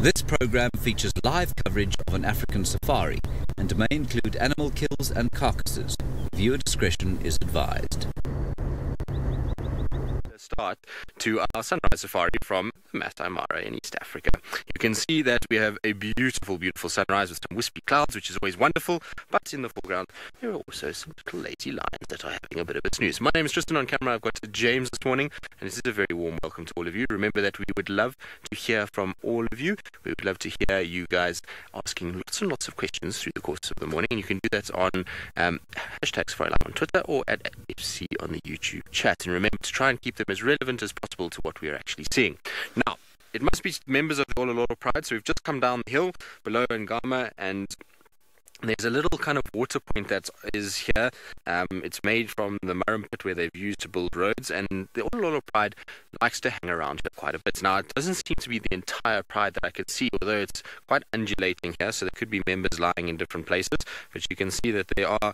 This program features live coverage of an African safari and may include animal kills and carcasses. Viewer discretion is advised. Start to our sunrise safari from Masai Mara in East Africa. You can see that we have a beautiful, beautiful sunrise with some wispy clouds, which is always wonderful, but in the foreground there are also some little lazy lions that are having a bit of a snooze. My name is Tristan. On camera I've got James this morning, and this is a very warm welcome to all of you. Remember that we would love to hear from all of you. We would love to hear you guys asking lots and lots of questions through the course of the morning, and you can do that on hashtag SafariLive on Twitter or at FC on the YouTube chat. And remember to try and keep them as relevant as possible to what we are actually seeing. Now, it must be members of the Olololo Pride, so we've just come down the hill below Ngama, and there's a little kind of water point that is here. It's made from the Murrum pit where they've used to build roads, and the Olololo Pride likes to hang around here quite a bit. Now, it doesn't seem to be the entire Pride that I could see, although it's quite undulating here, so there could be members lying in different places, but you can see that there are,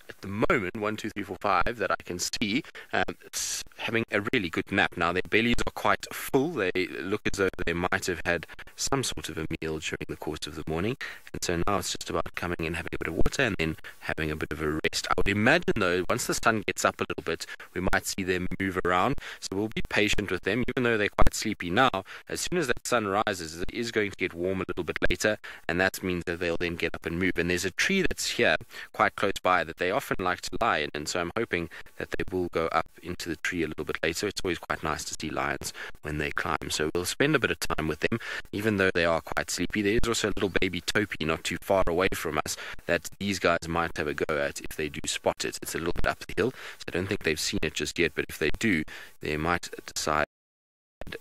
at the moment, 1, 2, 3, 4, 5 that I can see, it's having a really good nap. Now, their bellies are quite full. They look as though they might have had some sort of a meal during the course of the morning, and so now it's just about coming in, having a bit of water, and then having a bit of a rest. I would imagine, though, once the sun gets up a little bit, we might see them move around, so we'll be patient with them, even though they're quite sleepy now. As soon as that sun rises, it is going to get warm a little bit later, and that means that they'll then get up and move. And there's a tree that's here, quite close by, that they often like to lie in, and so I'm hoping that they will go up into the tree a little bit later. It's always quite nice to see lions when they climb, so we'll spend a bit of time with them, even though they are quite sleepy. There is also a little baby topi not too far away from us that these guys might have a go at if they do spot it. It's a little bit up the hill, so I don't think they've seen it just yet, but if they do, they might decide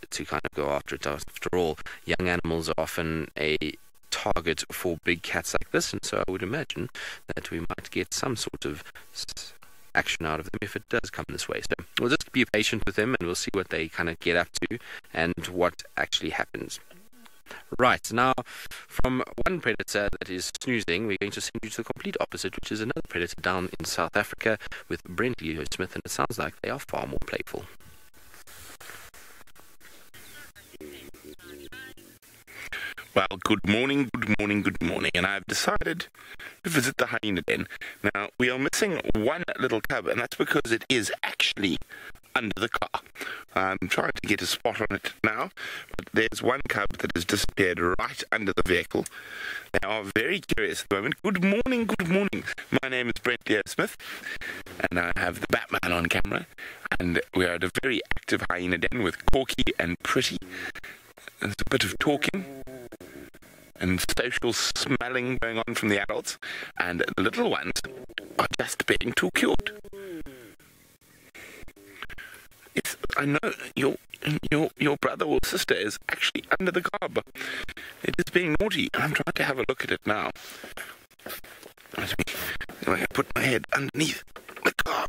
to kind of go after it. After all, young animals are often a target for big cats like this, and so I would imagine that we might get some sort of action out of them if it does come this way. So we'll just be patient with them, and we'll see what they kind of get up to and what actually happens. Right, now, from one predator that is snoozing, we're going to send you to the complete opposite, which is another predator down in South Africa with Brent Leo Smith, and it sounds like they are far more playful. Well, good morning, and I've decided to visit the hyena den. Now, we are missing one little cub, and that's because it is actually under the car. I'm trying to get a spot on it now, but there's one cub that has disappeared right under the vehicle. They are very curious at the moment. Good morning. My name is Brent Leo Smith, and I have the Batman on camera, and we are at a very active hyena den with Corky and Pretty. There's a bit of talking and social smelling going on from the adults, and the little ones are just being too cute. I know your brother or sister is actually under the car, but it is being naughty. I'm trying to have a look at it now. I'm going to put my head underneath the car.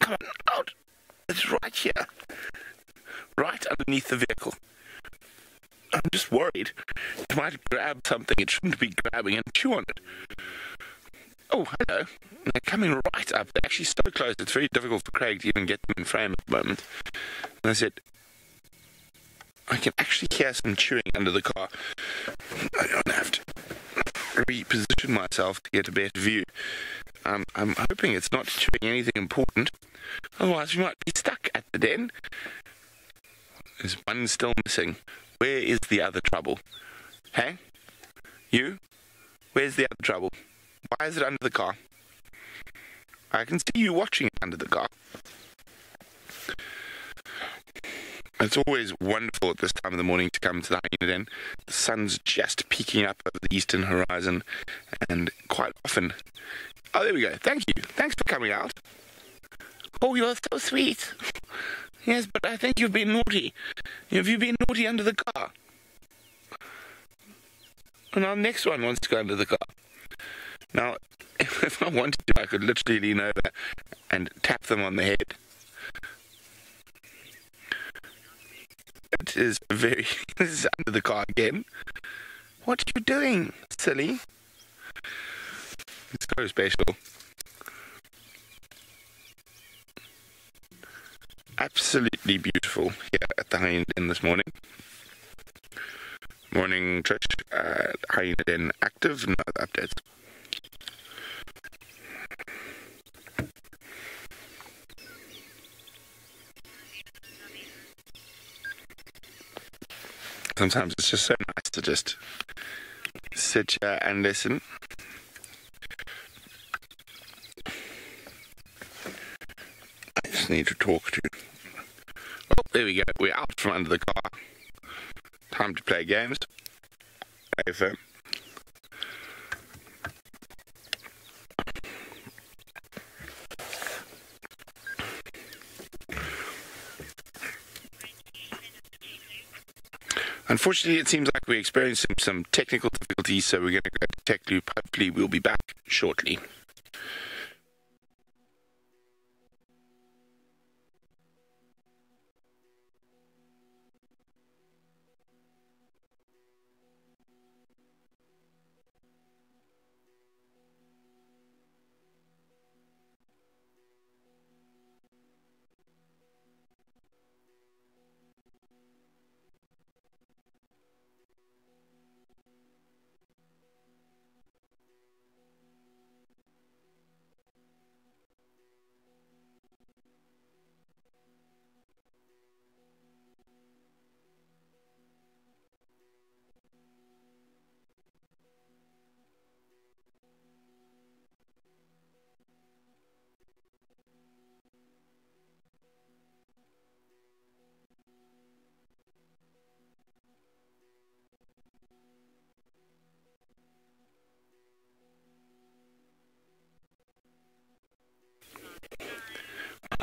Come on, out. It's right here. Right underneath the vehicle. I'm just worried it might grab something it shouldn't be grabbing and chew on it. Oh, hello. They're coming right up. They're actually so close, it's very difficult for Craig to even get them in frame at the moment. And I said, I can actually hear some chewing under the car. I don't have to reposition myself to get a better view. I'm hoping it's not chewing anything important. Otherwise, we might be stuck at the den. There's one still missing. Where is the other trouble? Hey? You? Where's the other trouble? Why is it under the car? I can see you watching it under the car. It's always wonderful at this time of the morning to come to the hyena den. The sun's just peeking up over the eastern horizon, and quite often... Oh, there we go. Thank you. Thanks for coming out. Oh, you're so sweet. Yes, but I think you've been naughty. Have you been naughty under the car? And our next one wants to go under the car. Now, if I wanted to, I could literally lean over and tap them on the head. It is very... This is under the car again. What are you doing, silly? It's so special. Absolutely beautiful here at the hyena den this morning. Morning, Trish. Hyena Den active, no other updates. Sometimes it's just so nice to just sit here and listen. I just need to talk to. Oh, there we go. We're out from under the car. Time to play games. Over. Unfortunately, it seems like we're experiencing some technical difficulties, so we're going to go to Tech Loop. Hopefully, we'll be back shortly.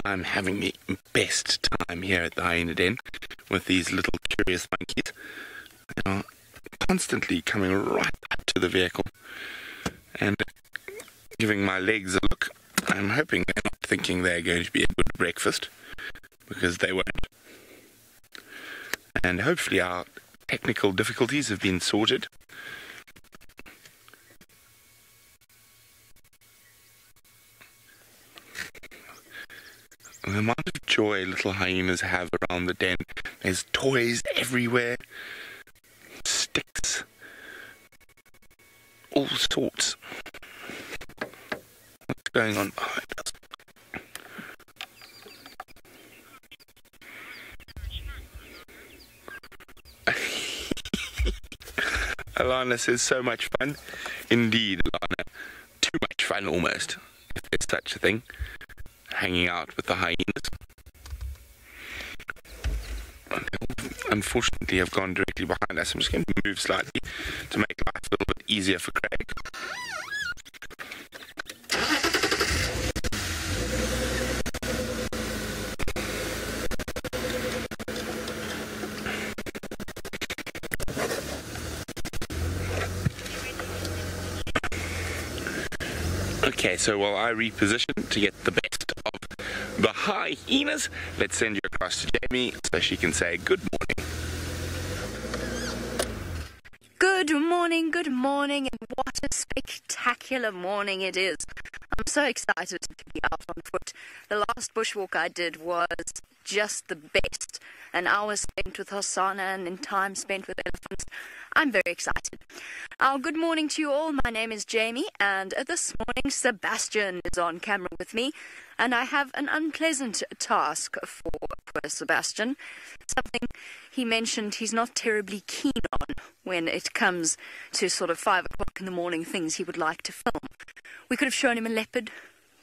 I'm having the best time here at the Hyena Den with these little curious monkeys. They are constantly coming right up to the vehicle and giving my legs a look. I'm hoping they're not thinking they're going to be a good breakfast, because they won't. And hopefully our technical difficulties have been sorted. The amount of joy little hyenas have around the den. There's toys everywhere, sticks, all sorts. What's going on behind us? Alana says, so much fun. Indeed, Alana. Too much fun almost, if there's such a thing. Hanging out with the hyenas. Unfortunately, have gone directly behind us. I'm just going to move slightly to make life a little bit easier for Craig. Okay, so while I reposition to get the best of the hyenas, let's send you across to Jamie so she can say good morning. Good morning, and what a spectacular morning it is. I'm so excited to be out on foot. The last bushwalk I did was just the best. An hour spent with Hosanna and then time spent with elephants. I'm very excited. Good morning to you all. My name is Jamie, and this morning Sebastian is on camera with me, and I have an unpleasant task for poor Sebastian. Something he mentioned he's not terribly keen on when it comes to sort of 5 o'clock in the morning things he would like to film. We could have shown him a leopard.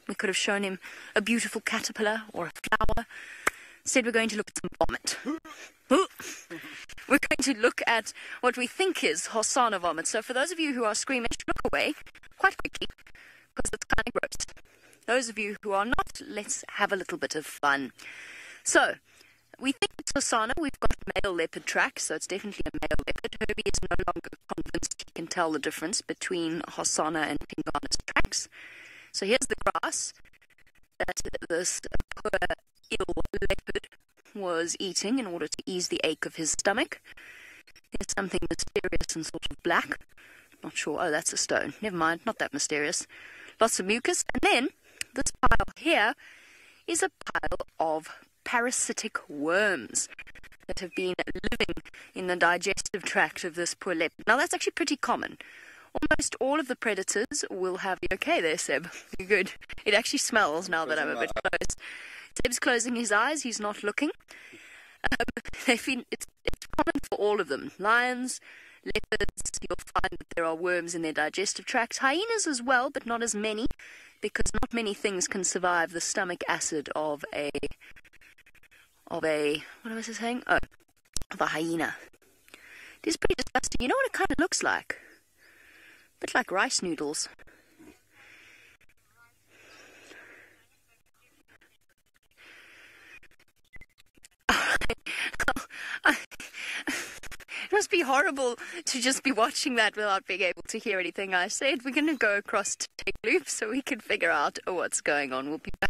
We could have shown him a beautiful caterpillar or a flower. Instead, we're going to look at some vomit. We're going to look at what we think is Hosanna vomit. So for those of you who are squeamish, look away quite quickly, because it's kind of gross. Those of you who are not, let's have a little bit of fun. So, we think it's Hosanna. We've got male leopard tracks, so it's definitely a male leopard. Herbie is no longer convinced he can tell the difference between Hosanna and Pingana's tracks. So here's the grass that this poor ill leopard was eating in order to ease the ache of his stomach. There's something mysterious and sort of black. Not sure. Oh, that's a stone. Never mind, not that mysterious. Lots of mucus. And then this pile here is a pile of parasitic worms. that have been living in the digestive tract of this poor leopard. Now, that's actually pretty common. Almost all of the predators will have... Okay there, Seb. You're good. It actually smells now that I'm a bit close. Seb's closing his eyes. He's not looking. It's common for all of them. Lions, leopards, you'll find that there are worms in their digestive tracts. Hyenas as well, but not as many, because not many things can survive the stomach acid of a what was I saying? Oh, of a hyena. It is pretty disgusting. You know what it kind of looks like? A bit like rice noodles. It must be horrible to just be watching that without being able to hear anything I said. We're going to go across to Take Loop so we can figure out what's going on. We'll be back.